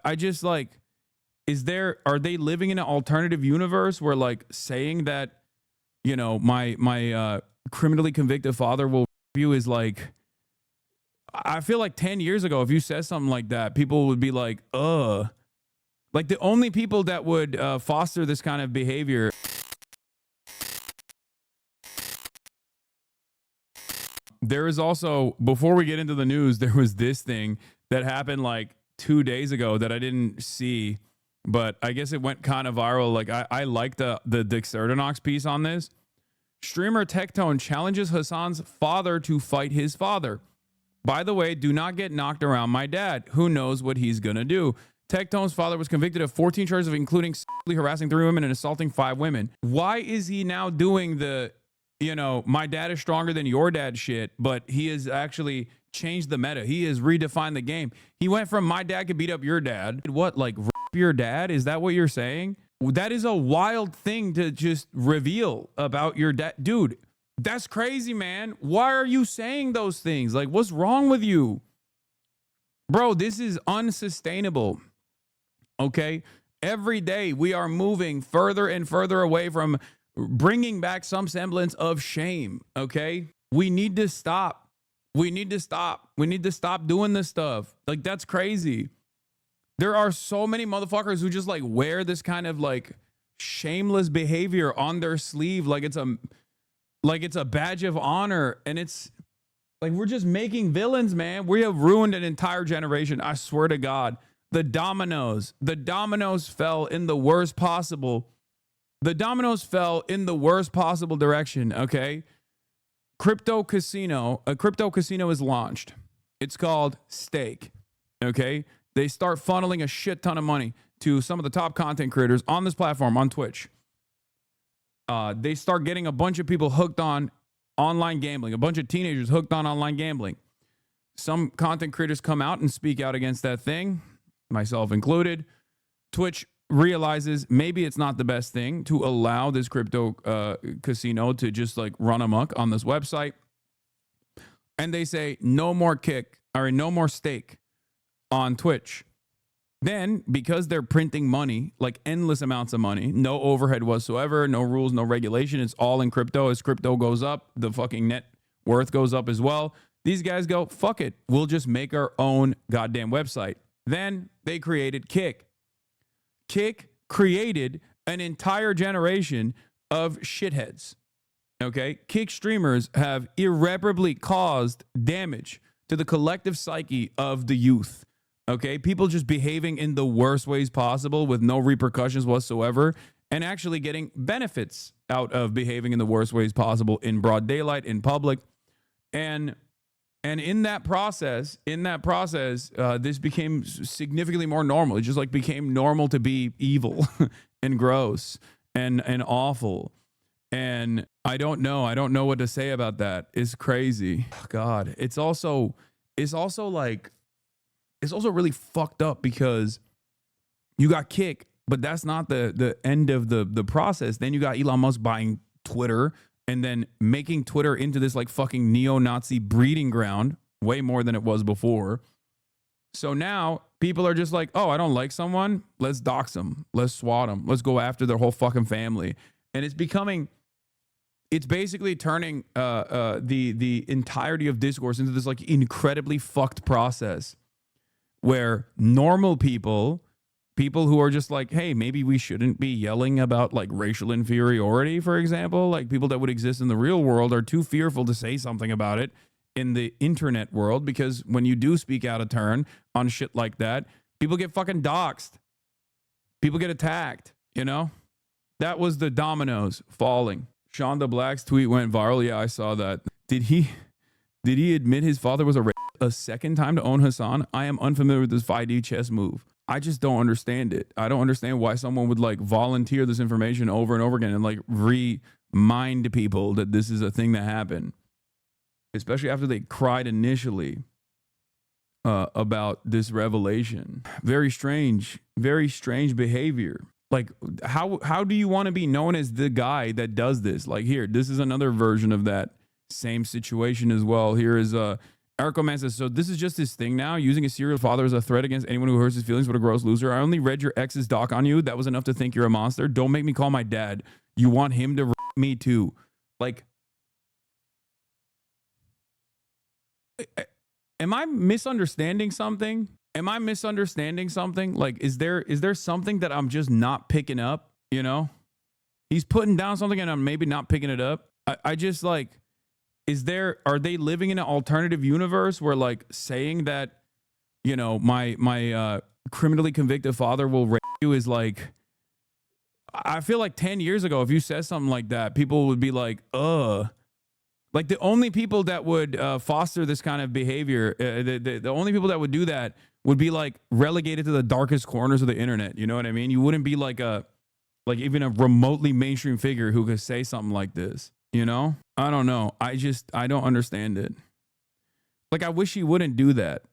I just like, are they living in an alternative universe where like saying that, you know, my criminally convicted father will you is like, I feel like 10 years ago, if you said something like that, people would be like, like the only people that would foster this kind of behavior. There is also, before we get into the news, there was this thing that happened like 2 days ago that I didn't see, but I guess it went kind of viral. Like I like the Techtone piece on this. Streamer Techtone challenges Hasan's father to fight his father. By the way, do not get knocked around my dad. Who knows what he's gonna do? Techtone's father was convicted of 14 charges of including sexually harassing 3 women and assaulting 5 women. Why is he now doing the, you know, my dad is stronger than your dad shit, but he has actually changed the meta. He has redefined the game. He went from my dad could beat up your dad. What, like rip your dad? Is that what you're saying? That is a wild thing to just reveal about your dad. Dude, that's crazy, man. Why are you saying those things? Like, what's wrong with you? Bro, this is unsustainable. Okay? Every day we are moving further and further away from bringing back some semblance of shame. Okay? We need to stop. We need to stop. We need to stop doing this stuff. Like, that's crazy. There are so many motherfuckers who just like wear this kind of like shameless behavior on their sleeve like it's a badge of honor, and it's like we're just making villains, man. We have ruined an entire generation. I swear to God. The dominoes fell in the worst possible. The dominoes fell in the worst possible direction, okay? A crypto casino is launched. It's called Stake, okay? They start funneling a shit ton of money to some of the top content creators on this platform, on Twitch. They start getting a bunch of people hooked on online gambling, a bunch of teenagers hooked on online gambling. Some content creators come out and speak out against that thing, myself included. Twitch realizes maybe it's not the best thing to allow this crypto casino to just like run amok on this website. And they say no more no more stake on Twitch. Then, because they're printing money, like endless amounts of money, no overhead whatsoever, no rules, no regulation, it's all in crypto. As crypto goes up, the fucking net worth goes up as well. These guys go, fuck it, we'll just make our own goddamn website. Then they created Kick. Kick created an entire generation of shitheads. Okay? Kick streamers have irreparably caused damage to the collective psyche of the youth. Okay, people just behaving in the worst ways possible with no repercussions whatsoever, and actually getting benefits out of behaving in the worst ways possible in broad daylight, in public. And in that process, this became significantly more normal. It just like became normal to be evil and gross and awful. And I don't know what to say about that. It's crazy. God, it's also really fucked up because you got Kick, but that's not the end of the process. Then you got Elon Musk buying Twitter and then making Twitter into this like fucking neo-Nazi breeding ground way more than it was before. So now people are just like, oh, I don't like someone. Let's dox them. Let's swat them. Let's go after their whole fucking family. And it's basically turning the entirety of discourse into this like incredibly fucked process where normal people who are just like, hey, maybe we shouldn't be yelling about like racial inferiority, for example, like people that would exist in the real world are too fearful to say something about it in the internet world, because when you do speak out of turn on shit like that, people get fucking doxxed. People get attacked, you know? That was the dominoes falling. Shonda Black's tweet went viral. Yeah, I saw that. Did he admit his father was a second time to own Hasan? I am unfamiliar with this 5D chess move. I just don't understand it. I don't understand why someone would like volunteer this information over and over again and like remind people that this is a thing that happened, especially after they cried initially about this revelation. Very strange behavior. Like, how do you want to be known as the guy that does this? Like, here, this is another version of that same situation as well. Here is Erico Man says, so this is just his thing now, using a serial father as a threat against anyone who hurts his feelings. What a gross loser. I only read your ex's doc on you. That was enough to think you're a monster. Don't make me call my dad. You want him to me too. Like, am I misunderstanding something? Am I misunderstanding something? Like, is there something that I'm just not picking up? You know, he's putting down something and I'm maybe not picking it up. I just like, are they living in an alternative universe where like saying that, you know, my criminally convicted father will rape you is like, I feel like 10 years ago, if you said something like that, people would be like, like the only people that would foster this kind of behavior, the only people that would do that would be like relegated to the darkest corners of the internet. You know what I mean? You wouldn't be like even a remotely mainstream figure who could say something like this. You know, I don't know. I don't understand it. Like, I wish he wouldn't do that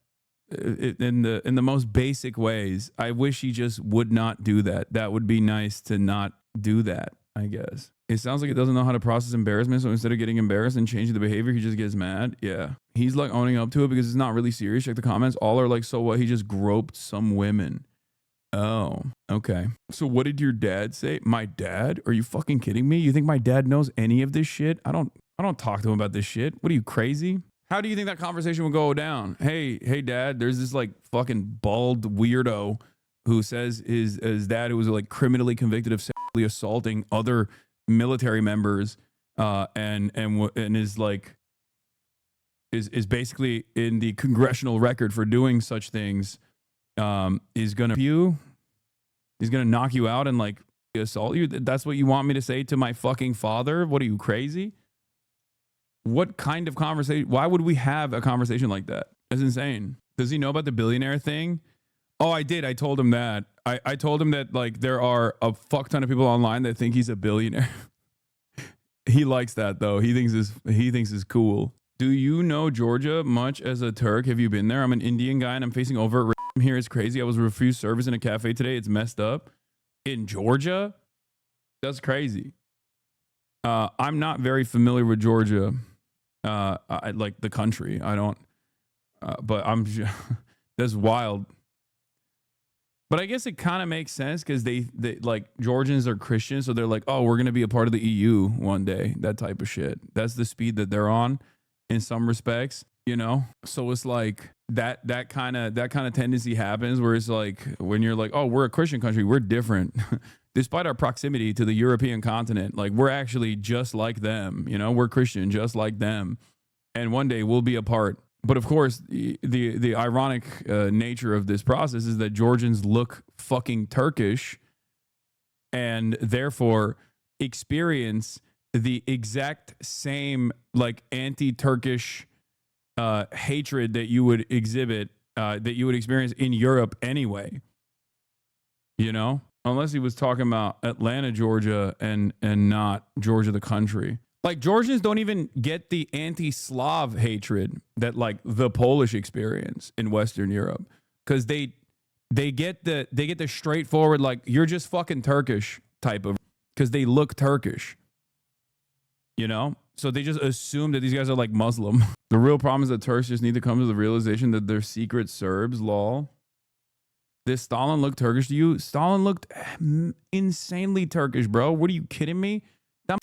in the most basic ways. I wish he just would not do that. That would be nice to not do that, I guess. It sounds like he doesn't know how to process embarrassment. So instead of getting embarrassed and changing the behavior, he just gets mad. Yeah. He's like owning up to it because it's not really serious. Check the comments. All are like, so what? He just groped some women. Oh, okay. So what did your dad say? My dad? Are you fucking kidding me? You think my dad knows any of this shit? I don't talk to him about this shit. What are you, crazy? How do you think that conversation would go down? Hey, dad, there's this like fucking bald weirdo who says his dad, who was like criminally convicted of sexually assaulting other military members, and is like is basically in the congressional record for doing such things. He's gonna knock you out and like assault you. That's what you want me to say to my fucking father? What are you, crazy? What kind of conversation? Why would we have a conversation like that? That's insane. Does he know about the billionaire thing? Oh, I did. I told him that. I told him that like there are a fuck ton of people online that think he's a billionaire. He likes that though. He thinks it's cool. Do you know Georgia much as a Turk? Have you been there? I'm an Indian guy and I'm facing overt racism here. It's crazy. I was refused service in a cafe today. It's messed up. In Georgia? That's crazy. I'm not very familiar with Georgia. I like the country. I don't, but that's wild. But I guess it kind of makes sense because they like Georgians are Christians. So they're like, oh, we're going to be a part of the EU one day. That type of shit. That's the speed that they're on in some respects, you know? So it's like that kind of tendency happens where it's like, when you're like, oh, we're a Christian country, we're different. Despite our proximity to the European continent, like we're actually just like them, you know, we're Christian just like them. And one day we'll be a part. But of course, the ironic nature of this process is that Georgians look fucking Turkish and therefore experience the exact same like anti-Turkish hatred that you would exhibit, that you would experience in Europe anyway, you know? Unless he was talking about Atlanta, Georgia, and not Georgia, the country. Like Georgians don't even get the anti-Slav hatred that like the Polish experience in Western Europe, because they get the straightforward like you're just fucking Turkish type of, because they look Turkish, you know. So they just assume that these guys are like Muslim. The real problem is that Turks just need to come to the realization that they're secret Serbs. Lol. This Stalin looked Turkish to you? Stalin looked insanely Turkish, bro. What are you kidding me? That